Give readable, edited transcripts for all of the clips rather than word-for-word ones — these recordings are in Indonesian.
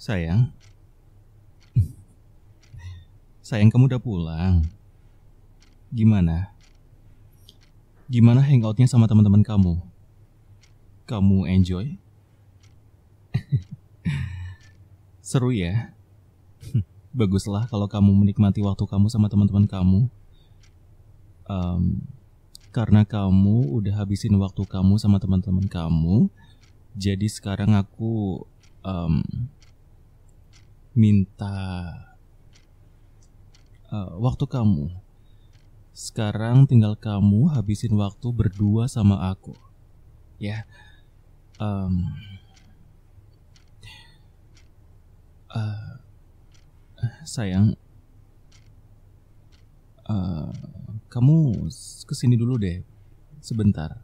Sayang, sayang kamu udah pulang. Gimana? Gimana hangoutnya sama teman-teman kamu? Kamu enjoy? Seru ya? Baguslah kalau kamu menikmati waktu kamu sama teman-teman kamu. Karena kamu udah habisin waktu kamu sama teman-teman kamu, jadi sekarang aku minta waktu kamu. Sekarang tinggal kamu habisin waktu berdua sama aku, ya. Sayang, kamu kesini dulu deh, sebentar.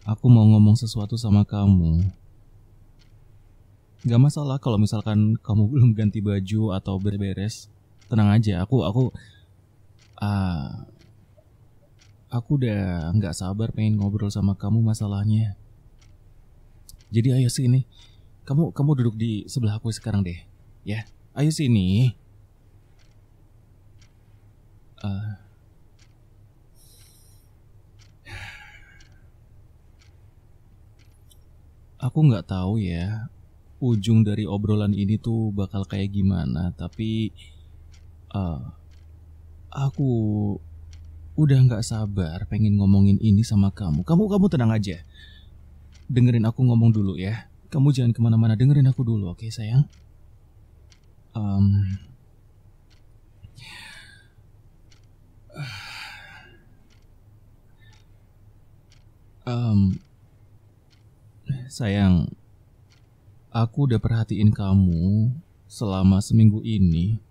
Aku mau ngomong sesuatu sama kamu. Gak masalah kalau misalkan kamu belum ganti baju atau beres-beres. Tenang aja, aku udah nggak sabar pengen ngobrol sama kamu masalahnya. Jadi ayo sini, kamu duduk di sebelah aku sekarang deh, ya. Ayo sini. Aku nggak tahu ya, ujung dari obrolan ini tuh bakal kayak gimana. Tapi aku udah nggak sabar pengen ngomongin ini sama kamu. Kamu tenang aja. Dengerin aku ngomong dulu ya. Kamu jangan kemana-mana, dengerin aku dulu, oke sayang? Sayang, aku udah perhatiin kamu selama seminggu ini.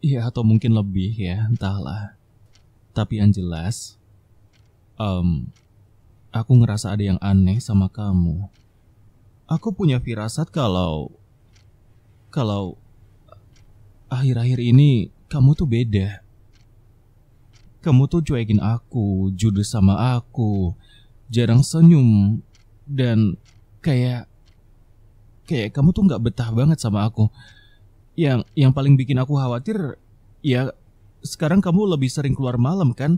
Ya atau mungkin lebih ya, entahlah. Tapi yang jelas, aku ngerasa ada yang aneh sama kamu. Aku punya firasat kalau akhir-akhir ini kamu tuh beda. Kamu tuh cuekin aku, judes sama aku, jarang senyum, dan kayak kamu tuh nggak betah banget sama aku. Yang paling bikin aku khawatir, ya sekarang kamu lebih sering keluar malam kan,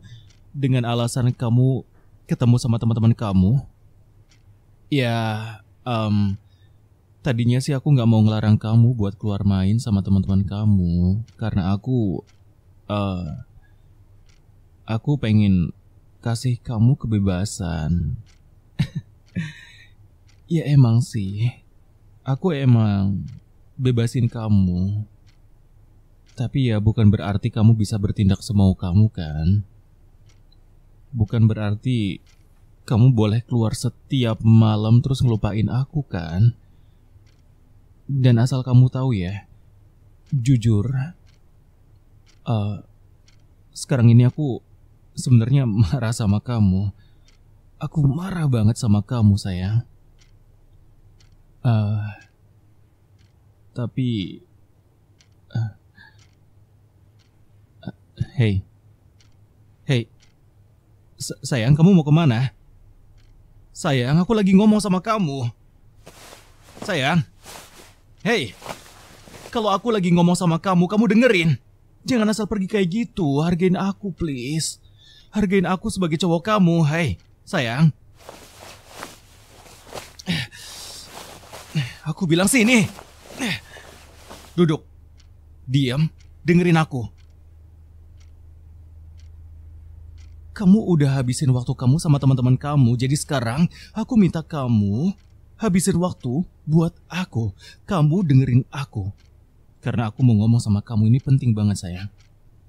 dengan alasan kamu ketemu sama teman-teman kamu. Ya, tadinya sih aku nggak mau ngelarang kamu buat keluar main sama teman-teman kamu, karena aku pengen kasih kamu kebebasan. Ya emang sih, aku emang bebasin kamu. Tapi ya bukan berarti kamu bisa bertindak semau kamu kan. Bukan berarti kamu boleh keluar setiap malam terus ngelupain aku kan. Dan asal kamu tahu ya, jujur, sekarang ini aku sebenarnya marah sama kamu. Aku marah banget sama kamu sayang. Tapi hey, sayang, kamu mau kemana? Sayang, aku lagi ngomong sama kamu. Sayang, hey, kalau aku lagi ngomong sama kamu, kamu dengerin. Jangan asal pergi kayak gitu. Hargain aku please. Hargain aku sebagai cowok kamu. Hey, sayang. Aku bilang sini. Duduk. Diam. Dengerin aku. Kamu udah habisin waktu kamu sama teman-teman kamu. Jadi sekarang aku minta kamu habisin waktu buat aku. Kamu dengerin aku. Karena aku mau ngomong sama kamu, ini penting banget sayang.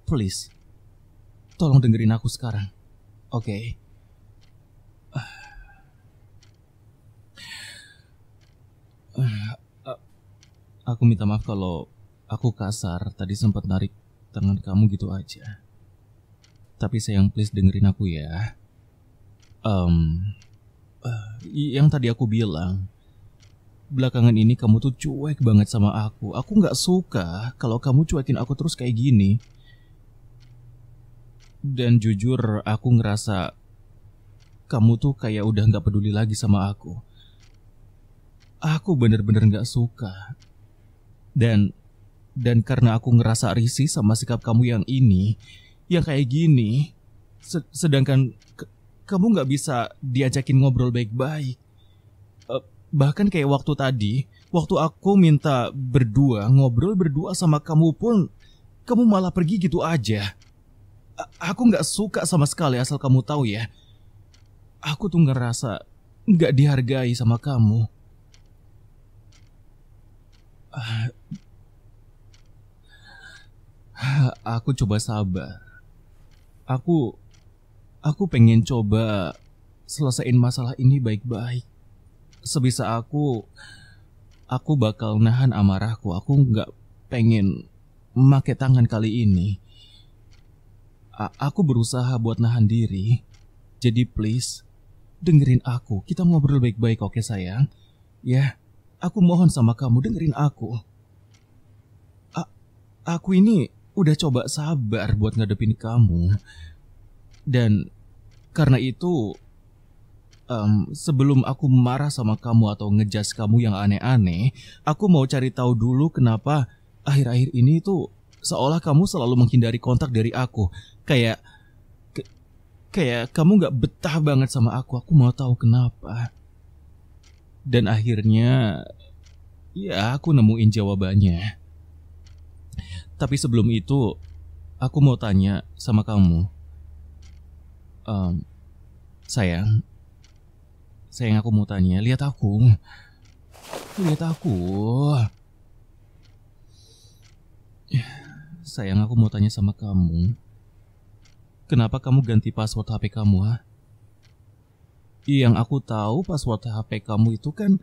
Please. Tolong dengerin aku sekarang. Oke? Aku minta maaf kalau aku kasar. Tadi sempat narik tangan kamu gitu aja. Tapi sayang, please dengerin aku ya. Yang tadi aku bilang, belakangan ini kamu tuh cuek banget sama aku. Aku gak suka kalau kamu cuekin aku terus kayak gini. Dan jujur aku ngerasa kamu tuh kayak udah gak peduli lagi sama aku. Aku bener-bener gak suka. Dan karena aku ngerasa risih sama sikap kamu yang ini, yang kayak gini, sedangkan kamu nggak bisa diajakin ngobrol baik-baik. Bahkan kayak waktu tadi, waktu aku minta ngobrol berdua sama kamu pun, kamu malah pergi gitu aja. Aku nggak suka sama sekali, asal kamu tahu ya. Aku tuh ngerasa nggak dihargai sama kamu. Aku coba sabar. Aku pengen coba selesaiin masalah ini baik-baik. Sebisa aku bakal nahan amarahku. Aku nggak pengen memakai tangan kali ini. Aku berusaha buat nahan diri. Jadi please, dengerin aku. Kita ngobrol baik-baik, oke sayang? Ya, aku mohon sama kamu, dengerin aku. Aku ini udah coba sabar buat ngadepin kamu. Dan karena itu, sebelum aku marah sama kamu atau ngejudge kamu yang aneh-aneh, aku mau cari tahu dulu kenapa akhir-akhir ini tuh seolah kamu selalu menghindari kontak dari aku. Kayak kamu gak betah banget sama aku. Aku mau tahu kenapa. Dan akhirnya, ya aku nemuin jawabannya. Tapi sebelum itu, aku mau tanya sama kamu. Sayang, aku mau tanya, lihat aku. Sayang, aku mau tanya sama kamu. Kenapa kamu ganti password HP kamu, ha? Yang aku tahu password HP kamu itu kan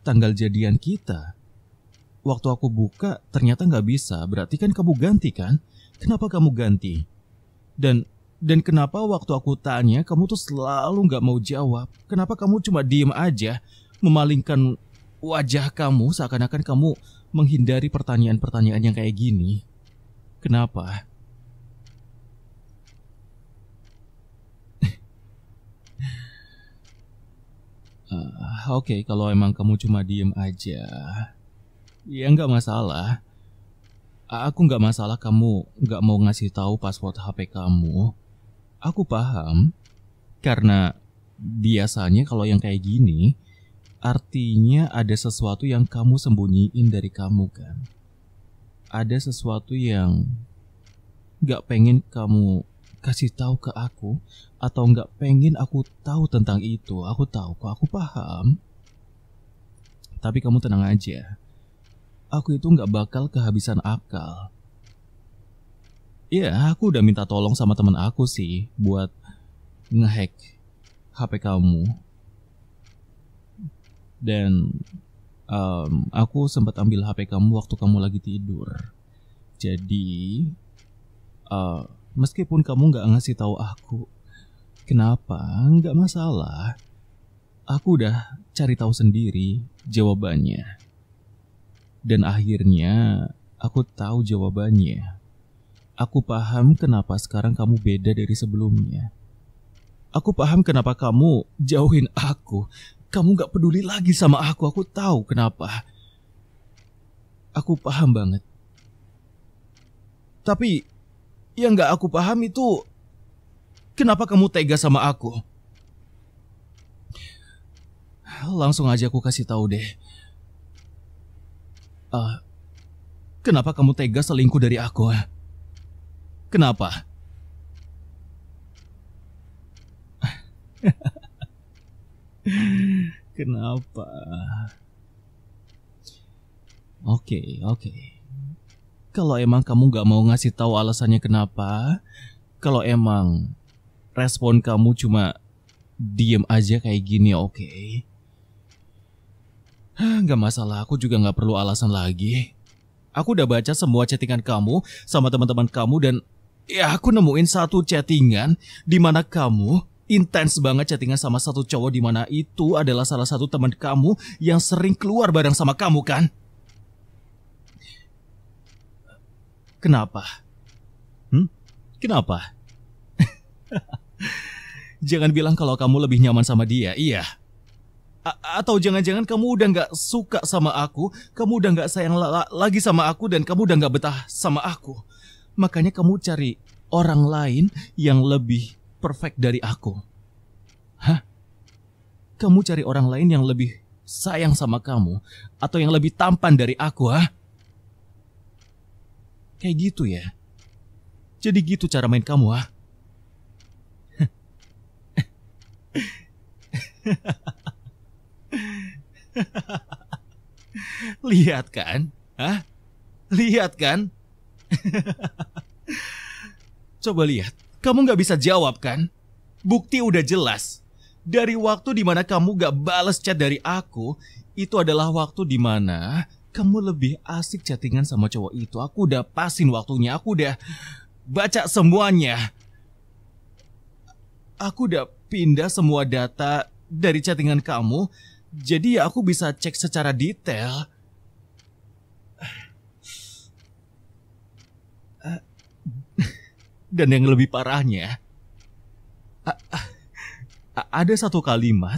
tanggal jadian kita. Waktu aku buka ternyata nggak bisa, berarti kan kamu ganti kan? Kenapa kamu ganti? Dan kenapa waktu aku tanya kamu tuh selalu nggak mau jawab? Kenapa kamu cuma diem aja, memalingkan wajah kamu seakan-akan kamu menghindari pertanyaan-pertanyaan yang kayak gini? Kenapa? Oke, kalau emang kamu cuma diem aja, ya nggak masalah. Aku nggak masalah kamu nggak mau ngasih tahu password HP kamu. Aku paham, karena biasanya kalau yang kayak gini, artinya ada sesuatu yang kamu sembunyiin dari kamu kan. Ada sesuatu yang nggak pengen kamu kasih tahu ke aku, atau nggak pengen aku tahu tentang itu. Aku tahu kok, aku paham. Tapi kamu tenang aja. Aku itu nggak bakal kehabisan akal. Ya, aku udah minta tolong sama teman aku sih buat ngehack HP kamu. Dan aku sempat ambil HP kamu waktu kamu lagi tidur. Jadi, meskipun kamu nggak ngasih tahu aku, kenapa? Nggak masalah. Aku udah cari tahu sendiri jawabannya. Dan akhirnya aku tahu jawabannya. Aku paham kenapa sekarang kamu beda dari sebelumnya. Aku paham kenapa kamu jauhin aku. Kamu gak peduli lagi sama aku. Aku tahu kenapa. Aku paham banget. Tapi yang gak aku paham itu, kenapa kamu tega sama aku? Langsung aja aku kasih tahu deh. Kenapa kamu tega selingkuh dari aku? Kenapa? Kenapa? Oke. Kalau emang kamu gak mau ngasih tahu alasannya kenapa, kalau emang respon kamu cuma diem aja kayak gini, oke. Gak masalah, aku juga gak perlu alasan lagi. Aku udah baca semua chattingan kamu sama teman-teman kamu, dan ya aku nemuin satu chattingan di mana kamu intens banget chattingan sama satu cowok, di mana itu adalah salah satu teman kamu yang sering keluar bareng sama kamu kan? Kenapa? Kenapa? Jangan bilang kalau kamu lebih nyaman sama dia, iya. Atau jangan-jangan kamu udah nggak suka sama aku, kamu udah nggak sayang lagi sama aku, dan kamu udah nggak betah sama aku. Makanya kamu cari orang lain yang lebih perfect dari aku. Hah? Kamu cari orang lain yang lebih sayang sama kamu, atau yang lebih tampan dari aku, ha? Kayak gitu ya? Jadi gitu cara main kamu, ha? Lihat kan? Hah? Lihat kan? Coba lihat. Kamu gak bisa jawab kan? Bukti udah jelas. Dari waktu dimana kamu gak bales chat dari aku, itu adalah waktu dimana kamu lebih asik chattingan sama cowok itu. Aku udah pasin waktunya. Aku udah baca semuanya. Aku udah pindah semua data dari chattingan kamu. Jadi ya aku bisa cek secara detail. Dan yang lebih parahnya, ada satu kalimat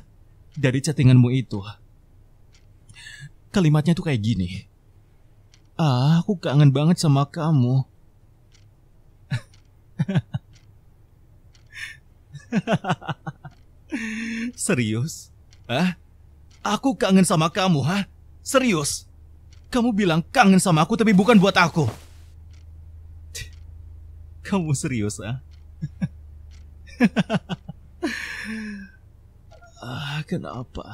dari chattinganmu itu. Kalimatnya tuh kayak gini. Aku kangen banget sama kamu. Serius? Hah? Aku kangen sama kamu, ha? Serius? Kamu bilang kangen sama aku tapi bukan buat aku. Kamu serius, ha? Kenapa?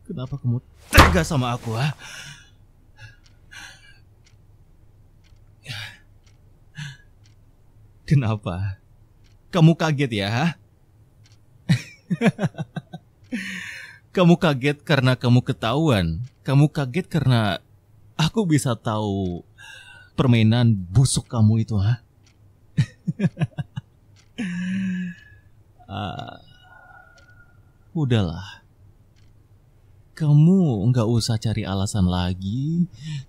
Kenapa kamu tega sama aku, ha? Kenapa? Kamu kaget ya, ha? Kamu kaget karena kamu ketahuan. Kamu kaget karena aku bisa tahu permainan busuk kamu itu, ha? Udahlah. Kamu nggak usah cari alasan lagi.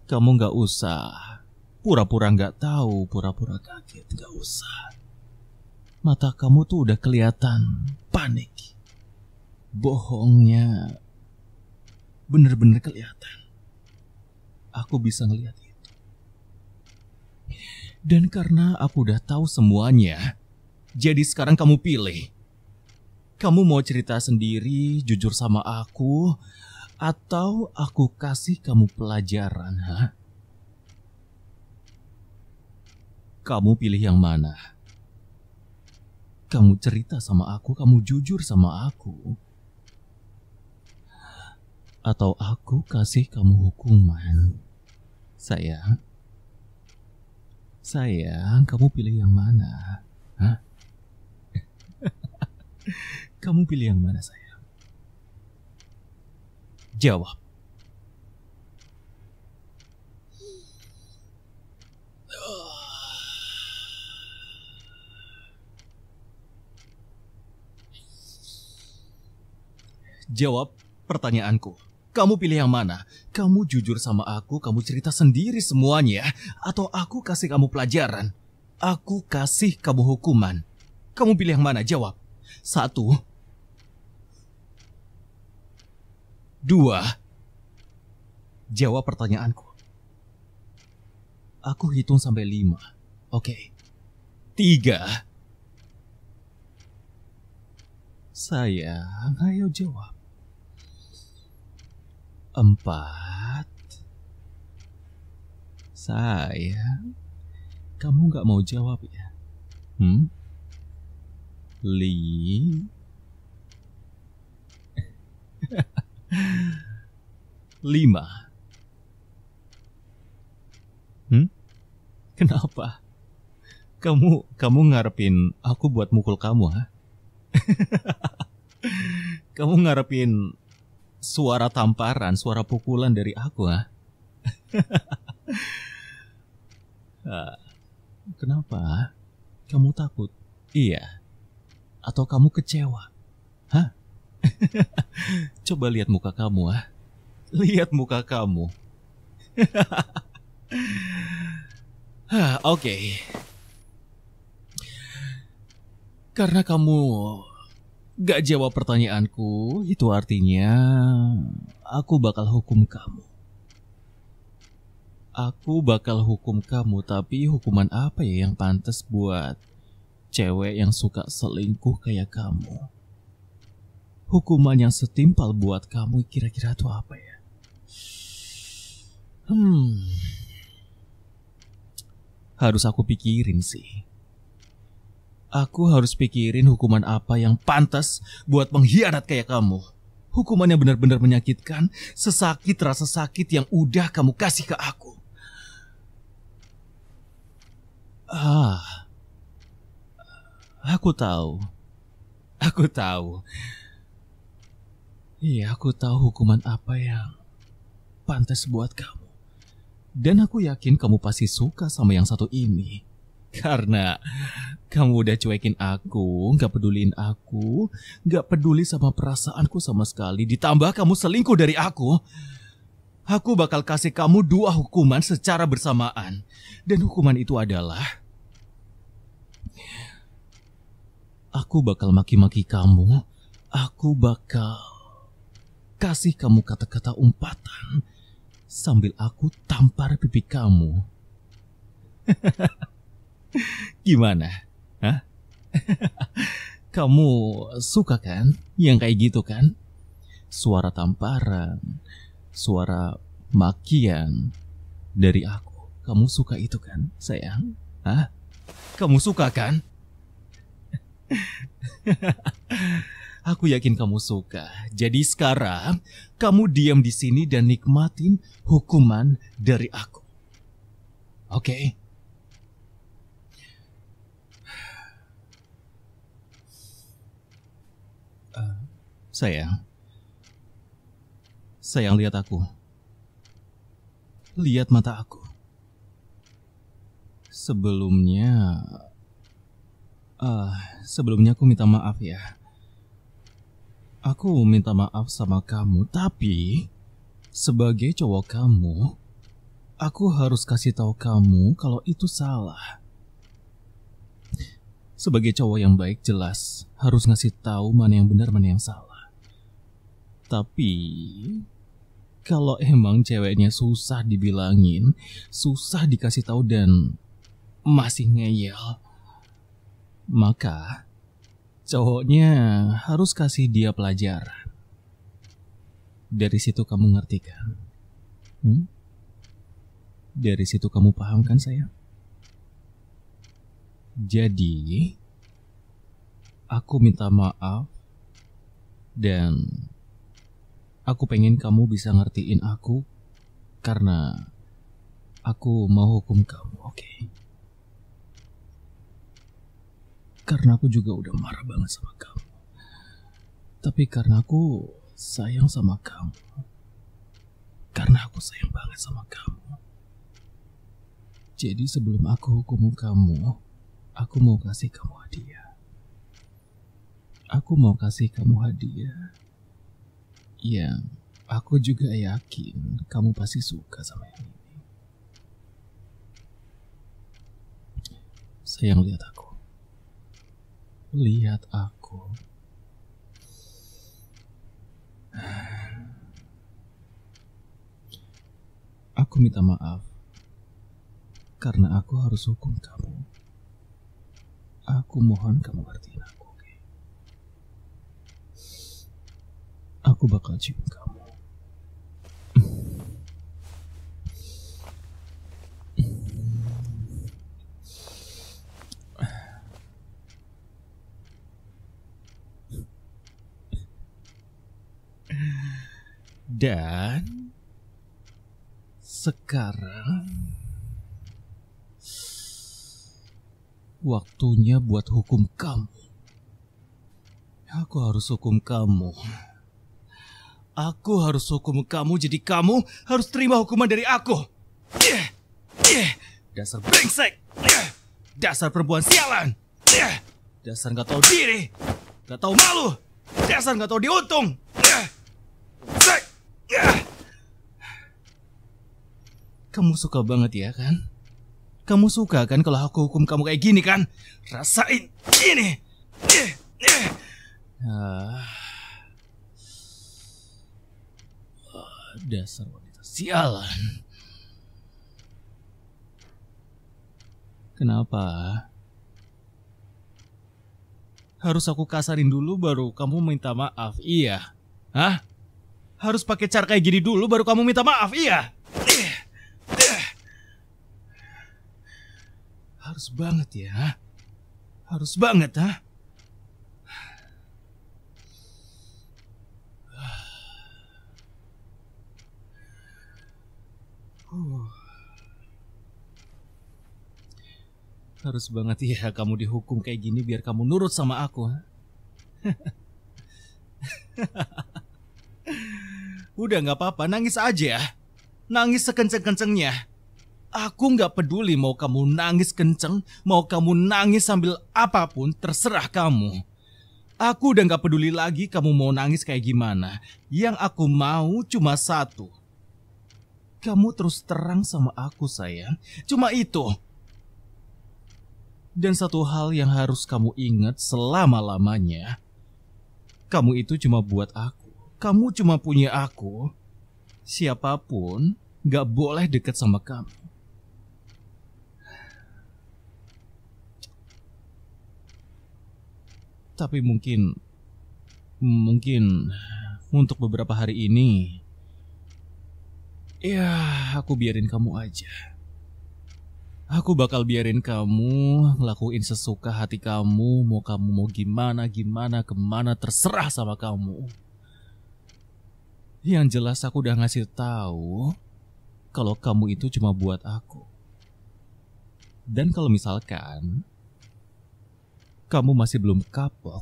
Kamu nggak usah pura-pura nggak tahu, pura-pura kaget. Nggak usah. Mata kamu tuh udah kelihatan panik. Bohongnya bener-bener kelihatan. Aku bisa ngelihat itu. Dan karena aku udah tahu semuanya, jadi sekarang kamu pilih. Kamu mau cerita sendiri, jujur sama aku, atau aku kasih kamu pelajaran, ha? Kamu pilih yang mana? Kamu cerita sama aku, kamu jujur sama aku, atau aku kasih kamu hukuman? Sayang, kamu pilih yang mana? Hah? Kamu pilih yang mana, sayang? Jawab. Jawab pertanyaanku. Kamu pilih yang mana? Kamu jujur sama aku, kamu cerita sendiri semuanya, atau aku kasih kamu pelajaran? Aku kasih kamu hukuman. Kamu pilih yang mana? Jawab. 1, 2. Jawab pertanyaanku. Aku hitung sampai 5. Oke. 3. Sayang, ayo jawab. 4. Sayang, kamu gak mau jawab ya? 5. Kenapa? Kamu ngarepin aku buat mukul kamu, ha? Kamu ngarepin suara tamparan, suara pukulan dari aku, ha? Kenapa? Kamu takut? Iya. Atau kamu kecewa? Hah? Coba lihat muka kamu, ha? Lihat muka kamu. Oke. Karena kamu gak jawab pertanyaanku, itu artinya aku bakal hukum kamu. Aku bakal hukum kamu, tapi hukuman apa ya yang pantas buat cewek yang suka selingkuh kayak kamu? Hukuman yang setimpal buat kamu kira-kira tuh apa ya? Harus aku pikirin sih. Aku harus pikirin hukuman apa yang pantas buat pengkhianat kayak kamu. Hukuman yang benar-benar menyakitkan, sesakit rasa sakit yang udah kamu kasih ke aku. Aku tahu. Iya, aku tahu hukuman apa yang pantas buat kamu. Dan aku yakin kamu pasti suka sama yang satu ini. Karena kamu udah cuekin aku, gak peduliin aku, gak peduli sama perasaanku sama sekali. Ditambah kamu selingkuh dari aku. Aku bakal kasih kamu 2 hukuman secara bersamaan. Dan hukuman itu adalah aku bakal maki-maki kamu. Aku bakal kasih kamu kata-kata umpatan sambil aku tampar pipi kamu. Gimana? Hah? Kamu suka kan yang kayak gitu kan? Suara tamparan, suara makian dari aku. Kamu suka itu kan, sayang? Hah? Kamu suka kan? Aku yakin kamu suka. Jadi sekarang kamu diam di sini dan nikmatin hukuman dari aku. Oke? Sayang, lihat aku. Lihat mata aku. Sebelumnya aku minta maaf ya. Aku minta maaf sama kamu, tapi sebagai cowok kamu, aku harus kasih tahu kamu kalau itu salah. Sebagai cowok yang baik jelas harus ngasih tahu mana yang benar mana yang salah. Tapi kalau emang ceweknya susah dibilangin, susah dikasih tahu dan masih ngeyel, maka cowoknya harus kasih dia pelajaran. Dari situ kamu ngerti kan? Dari situ kamu paham kan sayang? Jadi, aku minta maaf dan aku pengen kamu bisa ngertiin aku karena aku mau hukum kamu, oke? Karena aku juga udah marah banget sama kamu. Tapi karena aku sayang sama kamu. Karena aku sayang banget sama kamu. Jadi sebelum aku hukum kamu, aku mau kasih kamu hadiah. Aku mau kasih kamu hadiah yang aku juga yakin kamu pasti suka sama yang ini. Sayang, lihat aku. Lihat aku. Aku minta maaf karena aku harus hukum kamu. Aku mohon kamu ngertiin aku, oke? Aku bakal cium kamu. Dan sekarang waktunya buat hukum kamu. Aku harus hukum kamu. Aku harus hukum kamu, jadi kamu harus terima hukuman dari aku. Dasar brengsek. Dasar perempuan sialan. Dasar gak tahu diri. Gak tahu malu. Dasar gak tahu diuntung. Kamu suka banget ya kan? Kamu suka kan kalau aku hukum kamu kayak gini kan? Rasain ini. Ah, dasar wanita sialan. Kenapa? Harus aku kasarin dulu baru kamu minta maaf, iya? Hah? Harus pakai cara kayak gini dulu baru kamu minta maaf, iya? Harus banget ya? Harus banget, ha? Harus banget ya kamu dihukum kayak gini biar kamu nurut sama aku, ha? Udah gak apa-apa, nangis aja. Nangis sekenceng-kencengnya. Aku gak peduli mau kamu nangis kenceng, mau kamu nangis sambil apapun, terserah kamu. Aku udah gak peduli lagi kamu mau nangis kayak gimana. Yang aku mau cuma satu. Kamu terus terang sama aku, sayang. Cuma itu. Dan satu hal yang harus kamu ingat selama-lamanya. Kamu itu cuma buat aku. Kamu cuma punya aku. Siapapun gak boleh deket sama kamu. Tapi mungkin untuk beberapa hari ini, ya aku biarin kamu aja. Aku bakal biarin kamu ngelakuin sesuka hati kamu. Mau kamu mau gimana, kemana, terserah sama kamu. Yang jelas aku udah ngasih tahu kalau kamu itu cuma buat aku. Dan kalau misalkan kamu masih belum kapok,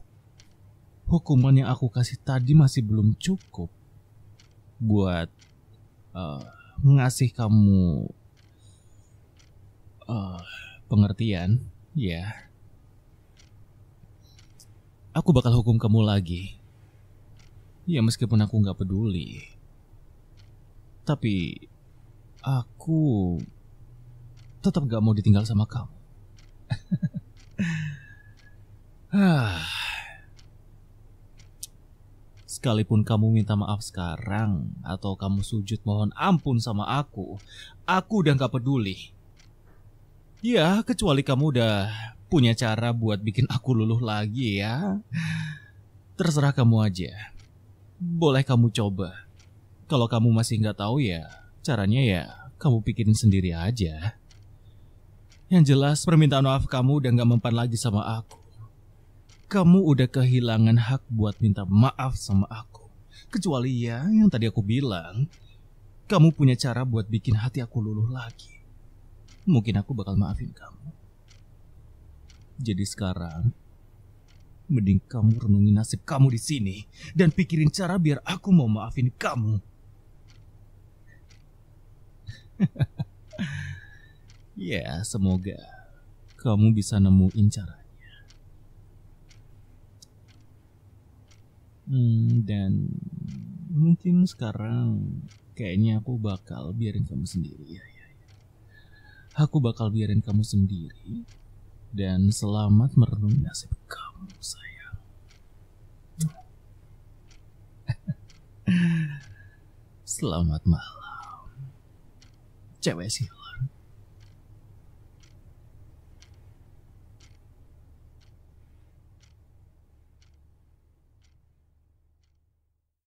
hukuman yang aku kasih tadi masih belum cukup buat ngasih kamu pengertian, ya. Aku bakal hukum kamu lagi. Ya meskipun aku gak peduli. Tapi aku tetap gak mau ditinggal sama kamu. Sekalipun kamu minta maaf sekarang atau kamu sujud mohon ampun sama aku udah gak peduli. Ya, kecuali kamu udah punya cara buat bikin aku luluh lagi ya. Terserah kamu aja. Boleh kamu coba. Kalau kamu masih gak tahu ya, caranya ya kamu pikirin sendiri aja. Yang jelas permintaan maaf kamu udah gak mempan lagi sama aku. Kamu udah kehilangan hak buat minta maaf sama aku. Kecuali ya yang tadi aku bilang, kamu punya cara buat bikin hati aku luluh lagi. Mungkin aku bakal maafin kamu. Jadi sekarang, mending kamu renungi nasib kamu di sini dan pikirin cara biar aku mau maafin kamu. Ya, semoga kamu bisa nemuin caranya. Dan mungkin sekarang kayaknya aku bakal biarin kamu sendiri ya. Aku bakal biarin kamu sendiri dan selamat merenungi nasib kamu, sayang. Selamat malam, cewek silau.